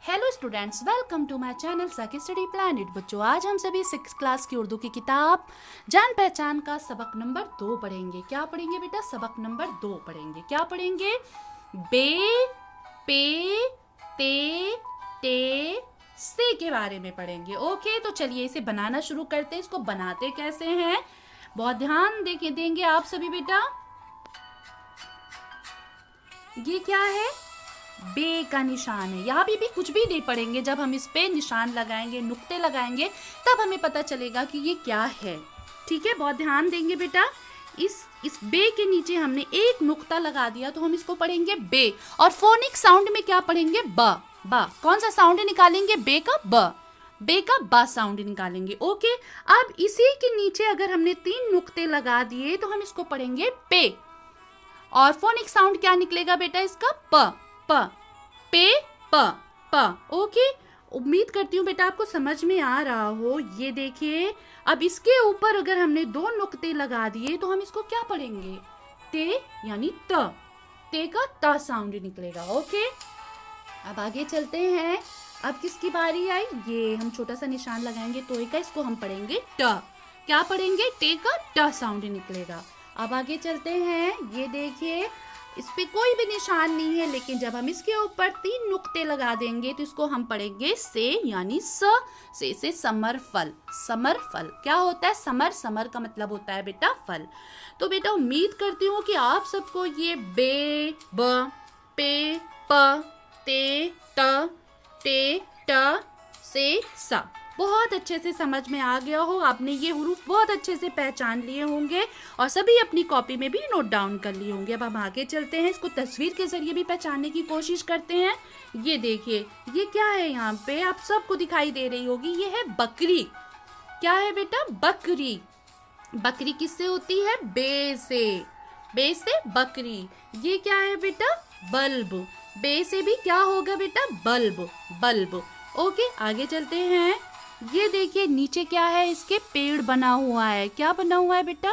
Hello students, welcome to my channel Saki study planet. बच्चों, आज हम सभी 6th क्लास की उर्दू की किताब जान पहचान का सबक नंबर 2 पढ़ेंगे। क्या पढ़ेंगे बेटा? सबक नंबर 2 पढ़ेंगे। क्या पढ़ेंगे? बे, पे, ते, टे, से के बारे में पढ़ेंगे। ओके, तो चलिए इसे बनाना शुरू करते हैं। इसको बनाते कैसे हैं, बहुत ध्यान देंगे आप सभी बेटा। ये क्या है? बे का निशान है। यहाँ भी कुछ भी नहीं पढ़ेंगे। जब हम इस पे निशान लगाएंगे, नुक्ते लगाएंगे, तब हमें पता चलेगा कि ये क्या है। ठीक है, बहुत ध्यान देंगे बेटा। इस बे के नीचे हमने एक नुक्ता लगा दिया तो हम इसको पढ़ेंगे बे। और फोनिक साउंड में क्या पढ़ेंगे? ब। कौन सा साउंड निकालेंगे? बे का ब। बे का बा साउंड निकालेंगे। ओके, अब इसी के नीचे अगर हमने 3 नुक्ते लगा दिए तो हम इसको पढ़ेंगे पे। और फोनिक साउंड क्या निकलेगा बेटा? इसका प। पे, प। ओके, उम्मीद करती हूँ बेटा आपको समझ में आ रहा हो। ये देखिए, अब इसके ऊपर अगर हमने 2 नुक्ते लगा दिए तो हम इसको क्या पढ़ेंगे? ते यानी त। ते का त साउंड निकलेगा। ओके, अब आगे चलते हैं। अब किसकी बारी आई? ये हम छोटा सा निशान लगाएंगे तो का, इसको हम पढ़ेंगे ट। क्या पढ़ेंगे? टे का ट साउंड निकलेगा। अब आगे चलते हैं। ये देखिए, इस पे कोई भी निशान नहीं है, लेकिन जब हम इसके ऊपर 3 नुक्ते लगा देंगे तो इसको हम पढ़ेंगे से यानी स। से समर फल। समर फल क्या होता है? समर का मतलब होता है बेटा फल। तो बेटा उम्मीद करती हूँ कि आप सबको ये बे, ब, पे, प, ते, ट, टे, ट, से, सा बहुत अच्छे से समझ में आ गया हो। आपने ये हुरूफ बहुत अच्छे से पहचान लिए होंगे और सभी अपनी कॉपी में भी नोट डाउन कर लिए होंगे। अब हम आगे चलते हैं, इसको तस्वीर के जरिए भी पहचानने की कोशिश करते हैं। ये देखिए, ये क्या है? यहाँ पे आप सबको दिखाई दे रही होगी, ये है बकरी। क्या है बेटा? बकरी। बकरी किससे होती है? बे से। बे से बकरी। ये क्या है बेटा? बल्ब। बे से भी क्या होगा बेटा? बल्ब। ओके, आगे चलते हैं। ये देखिए, नीचे क्या है? इसके पेड़ बना हुआ है। क्या बना हुआ है बेटा?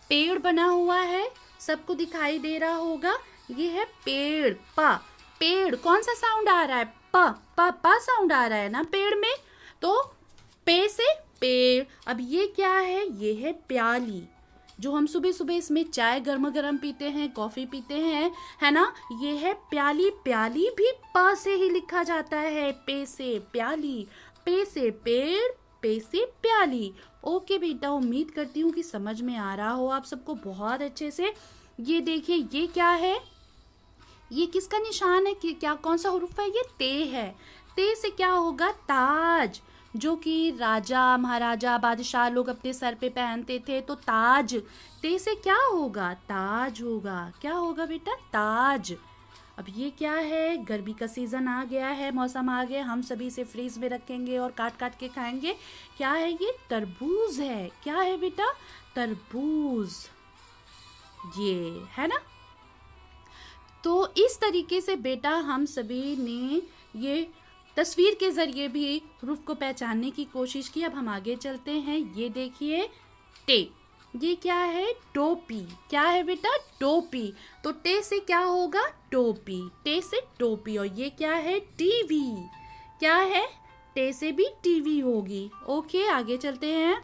पेड़ बना हुआ है। सबको दिखाई दे रहा होगा। ये है पेड़। पेड़ कौन सा साउंड आ रहा है? पा साउंड आ रहा है ना पेड़ में। तो पे से पेड़। अब ये क्या है? ये है प्याली, जो हम सुबह सुबह इसमें चाय गर्म गर्म पीते हैं, कॉफी पीते हैं, है ना। ये है प्याली। प्याली भी प से ही लिखा जाता है। पे से प्याली, पे से पेड़, पे से प्याली। ओके बेटा, उम्मीद करती हूँ कि समझ में आ रहा हो आप सबको बहुत अच्छे से। ये देखिए, ये क्या है? ये किसका निशान है? कि क्या, कौन सा हुरूफ है? ये ते है। ते से क्या होगा? ताज, जो कि राजा, महाराजा, बादशाह लोग अपने सर पे पहनते थे। तो ताज। ते से क्या होगा? ताज होगा। क्या होगा बेटा? ताज। अब ये क्या है? गर्मी का सीजन आ गया है, मौसम आ गया, हम सभी इसे फ्रीज में रखेंगे और काट काट के खाएंगे। क्या है ये? तरबूज है। क्या है बेटा? तरबूज। ये है ना। तो इस तरीके से बेटा हम सभी ने ये तस्वीर के जरिए भी रूफ को पहचानने की कोशिश की। अब हम आगे चलते हैं। ये देखिए, टे। ये क्या है? टोपी। क्या है बेटा? टोपी। तो टे से क्या होगा? टोपी। टे से टोपी। और ये क्या है? टीवी। क्या है? टे से भी टीवी होगी। ओके, आगे चलते हैं।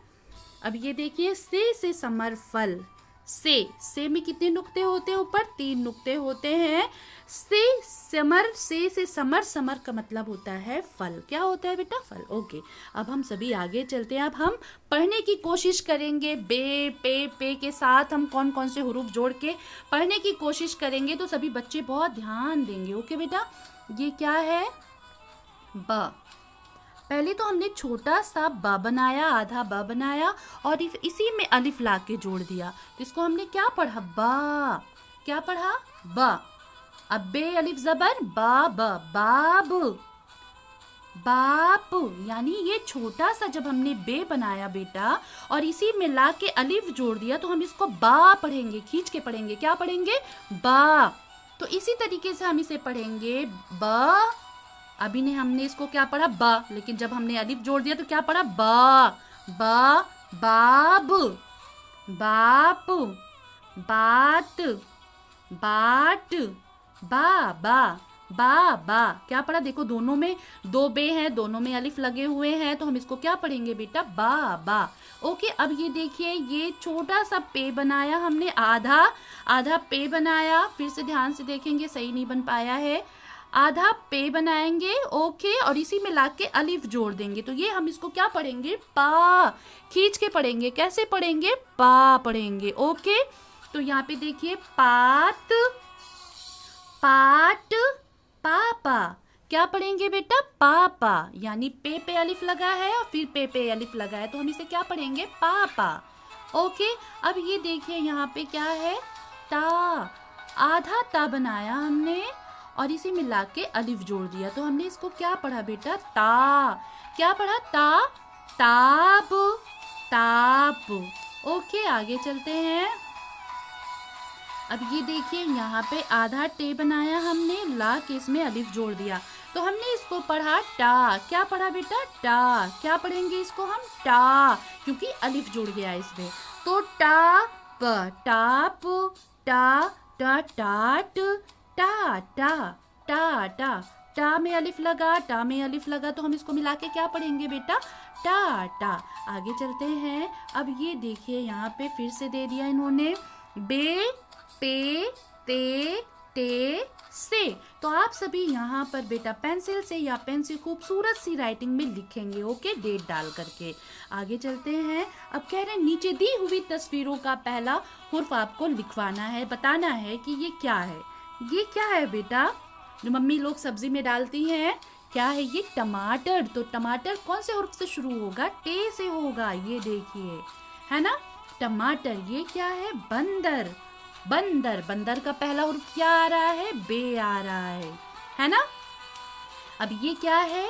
अब ये देखिए, से समर फल। से में कितने नुक्ते होते हैं? ऊपर 3 नुक्ते होते हैं। से समर का मतलब होता है फल। क्या होता है बेटा? फल। ओके, अब हम सभी आगे चलते हैं। अब हम पढ़ने की कोशिश करेंगे। बे, पे के साथ हम कौन कौन से हुरूफ जोड़ के पढ़ने की कोशिश करेंगे, तो सभी बच्चे बहुत ध्यान देंगे। ओके बेटा, ये क्या है? ब। पहले तो हमने छोटा सा ब बनाया, आधा ब बनाया, और इसी में अलिफ ला के जोड़ दिया। तो इसको हमने क्या पढ़ा? बा। क्या पढ़ा? ब। अब बे अलिफ जबर बाब। बाप। यानी ये छोटा सा जब हमने बे बनाया बेटा और इसी में ला के अलिफ जोड़ दिया, तो हम इसको बा पढ़ेंगे, खींच के पढ़ेंगे। क्या पढ़ेंगे? बा। तो इसी तरीके से हम इसे पढ़ेंगे ब। अभी ने हमने इसको क्या पढ़ा? बा, लेकिन जब हमने अलिफ जोड़ दिया तो क्या पढ़ा? बा। बाब, बाप, बात, बाट, बाबा, बा बा क्या पढ़ा, देखो दोनों में दो बे हैं, दोनों में अलिफ लगे हुए हैं, तो हम इसको क्या पढ़ेंगे बेटा, बा बा। ओके, अब ये देखिए ये छोटा सा पे बनाया हमने, आधा आधा पे बनाया, फिर से ध्यान से देखेंगे सही नहीं बन पाया है, आधा पे बनाएंगे। ओके, और इसी में लाके अलिफ जोड़ देंगे, तो ये हम इसको क्या पढ़ेंगे, पा, खींच के पढ़ेंगे, कैसे पढ़ेंगे, पा पढ़ेंगे। ओके, तो यहाँ पे देखिए पात पाट पापा, क्या पढ़ेंगे बेटा, पापा, यानी पे अलिफ लगा है और फिर पे अलिफ लगा है, तो हम इसे क्या पढ़ेंगे, पापा। ओके, अब ये देखिए यहाँ पे क्या है, ता, आधा ता बनाया हमने और इसे मिला के अलिफ जोड़ दिया, तो हमने इसको क्या पढ़ा बेटा, ता, क्या पढ़ा, ता, ताप ताप। ओके, आगे चलते हैं। अब ये देखिए यहाँ पे आधा टे बनाया हमने, ला के इसमें अलिफ जोड़ दिया, तो हमने इसको पढ़ा टा, क्या पढ़ा बेटा, टा, क्या पढ़ेंगे इसको हम, टा, क्योंकि अलिफ जुड़ गया इसमें, तो टाप टाप, टा टा टाट, टा टा टा टा, टा में अलिफ लगा, टा में अलिफ लगा, तो हम इसको मिला के क्या पढ़ेंगे बेटा, टा टा। आगे चलते हैं। अब ये देखिए यहाँ पे फिर से दे दिया इन्होंने, बे पे ते टे से, तो आप सभी यहाँ पर बेटा पेंसिल से या पेन से खूबसूरत सी राइटिंग में लिखेंगे। ओके, डेट डाल करके। आगे चलते हैं। अब कह रहे हैं नीचे दी हुई तस्वीरों का पहला हुर्फ आपको लिखवाना है, बताना है कि ये क्या है। ये क्या है बेटा, जो मम्मी लोग सब्जी में डालती हैं, क्या है ये, टमाटर। तो टमाटर कौन से हुर्फ से शुरू होगा, टे से होगा, ये देखिए, है ना, टमाटर। ये क्या है, बंदर, बंदर, बंदर का पहला हुर्फ क्या आ रहा है, बे आ रहा है ना। अब ये क्या है,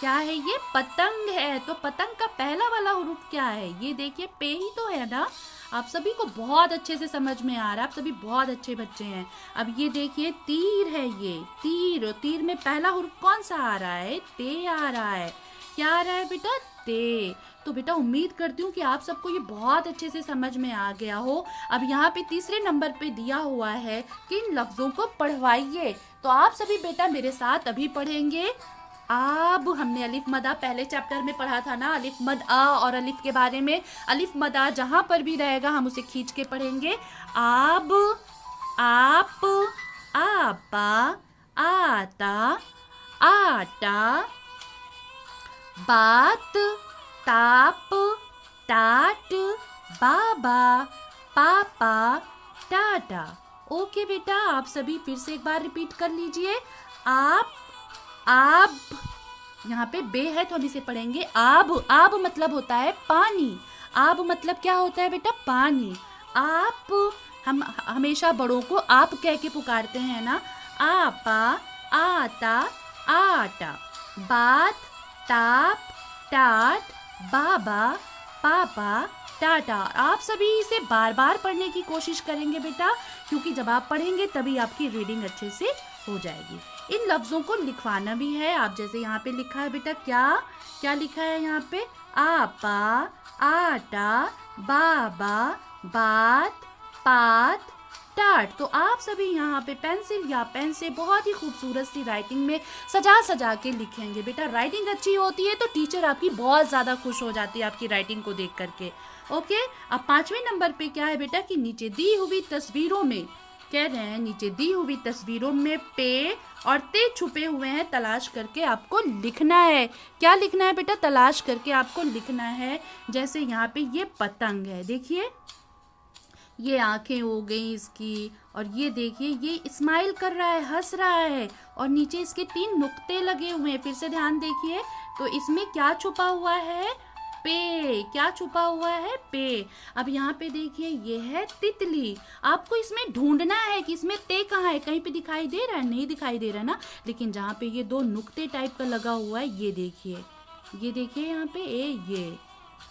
क्या है ये, पतंग है, तो पतंग का पहला वाला हुर्फ क्या है, ये देखिए पे ही तो है ना। आप सभी को बहुत अच्छे से समझ में आ रहा है, आप सभी बहुत अच्छे बच्चे हैं। अब ये देखिए तीर है, ये तीर, तीर में पहला हुर्फ कौन सा आ रहा है, ते आ रहा है, क्या आ रहा है बेटा, ते। तो बेटा उम्मीद करती हूँ कि आप सबको ये बहुत अच्छे से समझ में आ गया हो। अब यहाँ पे तीसरे नंबर पे दिया हुआ है कि इन लफ्जों को पढ़वाइए, तो आप सभी बेटा मेरे साथ अभी पढ़ेंगे। आब, हमने अलिफ मदा पहले चैप्टर में पढ़ा था ना, अलिफ मद आ और अलिफ के बारे में। अलिफ मदा जहाँ पर भी रहेगा हम उसे खींच के पढ़ेंगे। आब, आप, आपा, आता, आटा, बात, ताप, टाट, बाबा, पापा, टाटा। ओके बेटा, आप सभी फिर से एक बार रिपीट कर लीजिए। आप, यहाँ पे बे है तो हम इसे पढ़ेंगे आब। आब मतलब होता है पानी, आब मतलब क्या होता है बेटा, पानी। आप, हम हमेशा बड़ों को आप कह के पुकारते हैं ना, आपा, आता, आटा, बात, ताप, टाट, बाबा, पापा, टाटा। आप सभी इसे बार बार पढ़ने की कोशिश करेंगे बेटा, क्योंकि जब आप पढ़ेंगे तभी आपकी रीडिंग अच्छे से हो जाएगी। इन लफ्जों को लिखवाना भी है, आप जैसे यहाँ पे लिखा है बेटा, क्या क्या लिखा है यहाँ पे, आपा, आटा, बाबा, बात, पात, टाट। तो आप सभी यहाँ पे पेंसिल या पेन से बहुत ही खूबसूरत सी राइटिंग में सजा सजा के लिखेंगे बेटा। राइटिंग अच्छी होती है तो टीचर आपकी बहुत ज़्यादा खुश हो जाती है आपकी राइटिंग को देख करके। ओके, अब 5वें नंबर पे क्या है बेटा कि नीचे दी हुई तस्वीरों में, कह रहे हैं नीचे दी हुई तस्वीरों में पे और ते छुपे हुए हैं, तलाश करके आपको लिखना है। क्या लिखना है बेटा, तलाश करके आपको लिखना है। जैसे यहाँ पे ये पतंग है, देखिए ये आंखें हो गई इसकी, और ये देखिए ये स्माइल कर रहा है, हंस रहा है, और नीचे इसके 3 नुक्ते लगे हुए हैं। फिर से ध्यान देखिए, तो इसमें क्या छुपा हुआ है, पे। क्या छुपा हुआ है, पे। अब यहाँ पे देखिए ये है तितली। आपको इसमें ढूंढना है कि इसमें ते कहाँ है, कहीं पे दिखाई दे रहा है, नहीं दिखाई दे रहा ना, लेकिन जहाँ पे ये 2 नुक्ते टाइप का लगा हुआ है, ये देखिए यहाँ पे ये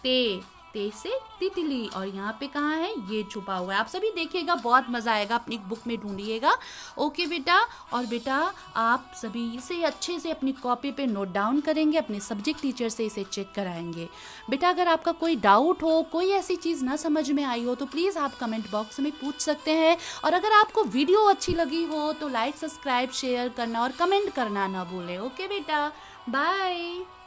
ते ते से तितली, और यहाँ पे कहाँ है, ये छुपा हुआ है। आप सभी देखिएगा, बहुत मज़ा आएगा, अपनी बुक में ढूंढिएगा। ओके बेटा, और बेटा आप सभी इसे अच्छे से अपनी कॉपी पे नोट डाउन करेंगे, अपने सब्जेक्ट टीचर से इसे चेक कराएंगे। बेटा अगर आपका कोई डाउट हो, कोई ऐसी चीज़ ना समझ में आई हो, तो प्लीज़ आप कमेंट बॉक्स में पूछ सकते हैं। और अगर आपको वीडियो अच्छी लगी हो तो लाइक, सब्सक्राइब, शेयर करना और कमेंट करना ना भूलें। ओके बेटा, बाय।